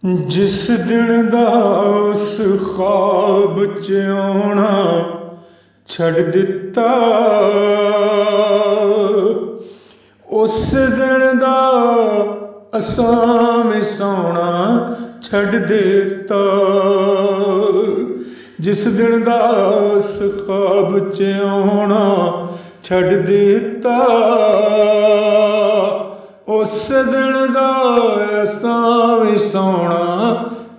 जिस दिन दा उस ख्वाब च आउणा छड्ड दिता, उस दिन दा असां भी सौना छड्ड दिता। जिस दिन दा उस ख्वाब च आउणा छड्ड दिता, उस दिन दा असां भी सौना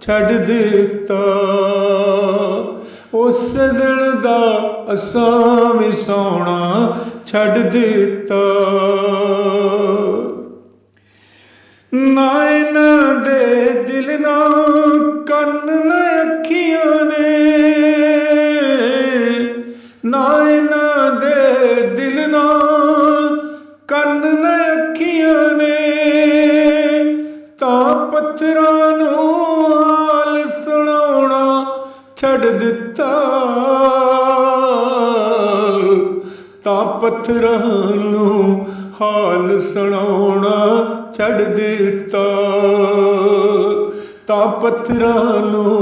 छड्ड दिता। उस दिन दा असां भी सौना छड्ड दिता। ना इन्हां दे दिल ना कन्न ना अखियां ने, ना इन्हां दे दिल ना कन्न ना अखियां ने, तां पत्थरां नूं हाल सुणाउणा छड्ड दिता। तां पत्थरां नूं हाल सुणाउणा छड्ड दिता। तां पत्थरां नूं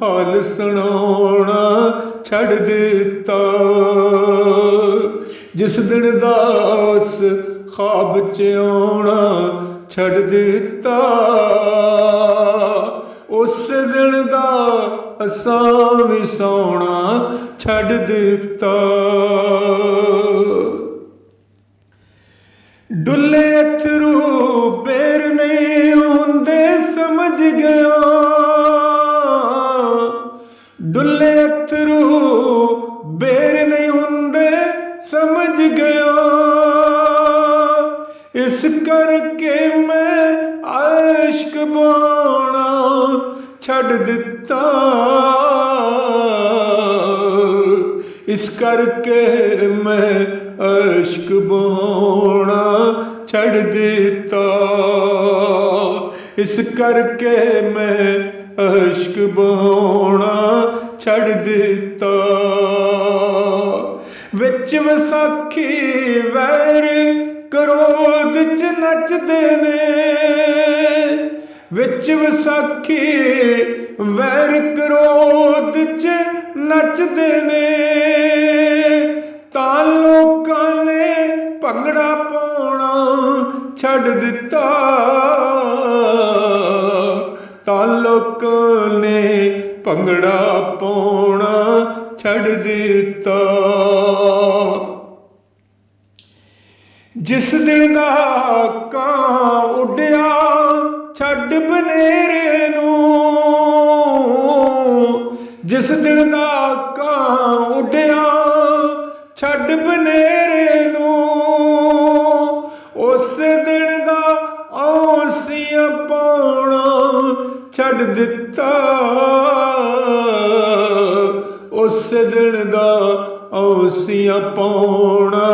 हाल सुणाउणा छड्ड दिता। जिस दिन दा उस ख्वाब च आउणा छड्ड दिता, उस दिन दा असां भी सौना छड्ड दिता। डुल्ले अथरू बेर नहीं हुंदे समझ गया, डुल्ले अथरू बेर नहीं हुंदे समझ गया। इस करके मैं इश्क बाणा छड्ड दिता। इस करके मैं इश्क बाणा छड्ड दिता। इस करके मैं इश्क बाणा छड्ड दिता। विच विसाखी वैर क्रोध च नचदे ने, विच विसाखी वैर क्रोध च नचदे ने, तां लोकां ने भंगड़ा पाउणा छड्ड दिता। तां लोकां ने भंगड़ा पाउणा छड्ड दिता। जिस दिन दा कां उड्डिया छड्ड बनेरे नूं, जिस दिन दा कां उड्डिया छड्ड बनेरे नूं, उस दिन दा औंसियां पाउणा छड्ड दिता। उस दिन दा औंसियां पाउणा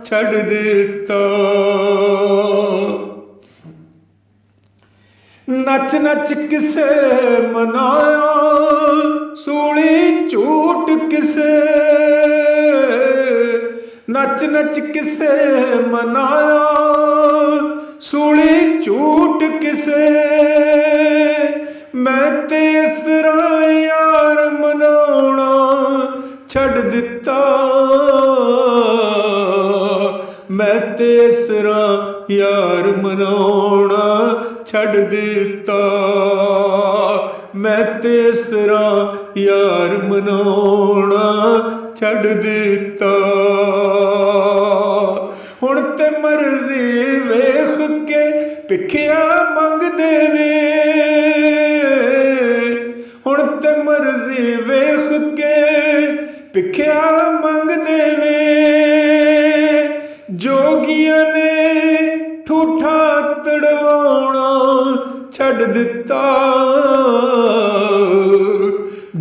छड्ड दिता। नच नच किसे मनाया सूली झूठ किसे, नच नच किसे मनाया सूली झूठ किसे। मैं ते इस तरह यार मनाउणा छड्ड दिता। मैं ते इस तरह यार मनाउणा छड्ड दिता। मैं ते इस तरह यार मनाउणा छड्ड दिता। हुण ते मर्जी वेख के भिखिया मंगदे ने, हुण ते मर्जी वेख के भिखिया मंगदे ने। जोगियां ने ठूठा तड़वाउणा छड्ड दिता।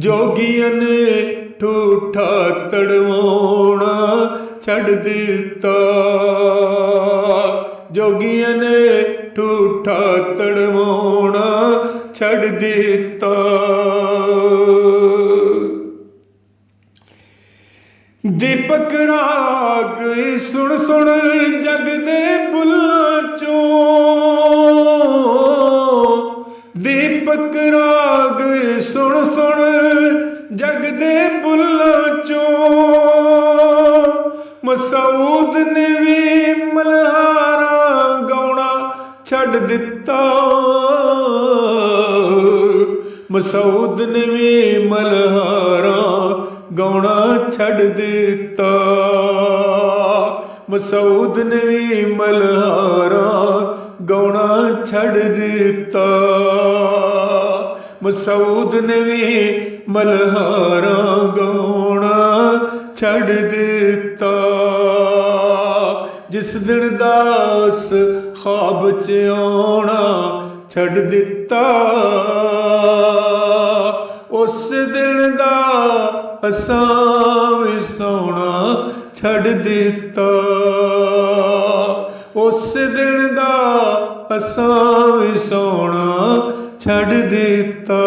जोगियां ने ठूठा तड़वाउणा छड्ड दिता। जोगियां ने ठूठा तड़वाउणा छड्ड दिता। दीपक राग सुन सुन जग दे बुल्लां चों, ਦੀਪਕ ਰਾਗ ਸੁਣ ਸੁਣ ਜਗ ਦੇ ਬੁੱਲਾਂ ਚੋਂ, ਮਸਊਦ ਨੇ ਵੀ ਮਲਹਾਰਾਂ ਗਾਉਣਾ ਛੱਡ ਦਿੱਤਾ, ਮਸਊਦ ਨੇ ਵੀ ਮਲਹਾਰਾਂ ਗਾਉਣਾ ਛੱਡ ਦਿੱਤਾ, ਮਸਊਦ ਨੇ ਵੀ ਮਲਹਾਰਾਂ ਗਾਉਣਾ ਛੱਡ ਦਿੱਤਾ, ਮਸਊਦ ਨੇ ਵੀ ਮਲਹਾਰਾਂ ਗਾਉਣਾ ਛੱਡ ਦਿੱਤਾ। ਜਿਸ ਦਿਨ ਦਾਸ ਖ਼ਾਬ 'ਚ ਆਉਣਾ ਛੱਡ ਦਿੱਤਾ, ਉਸ ਦਿਨ ਦਾ ਅਸਾਂ ਵੀ ਸੌਣਾ ਛੱਡ ਦਿੱਤਾ, ਉਸ ਦਿਨ ਦਾ ਅਸਾਂ ਵੀ ਸੌਣਾ ਛੱਡ ਦਿੱਤਾ।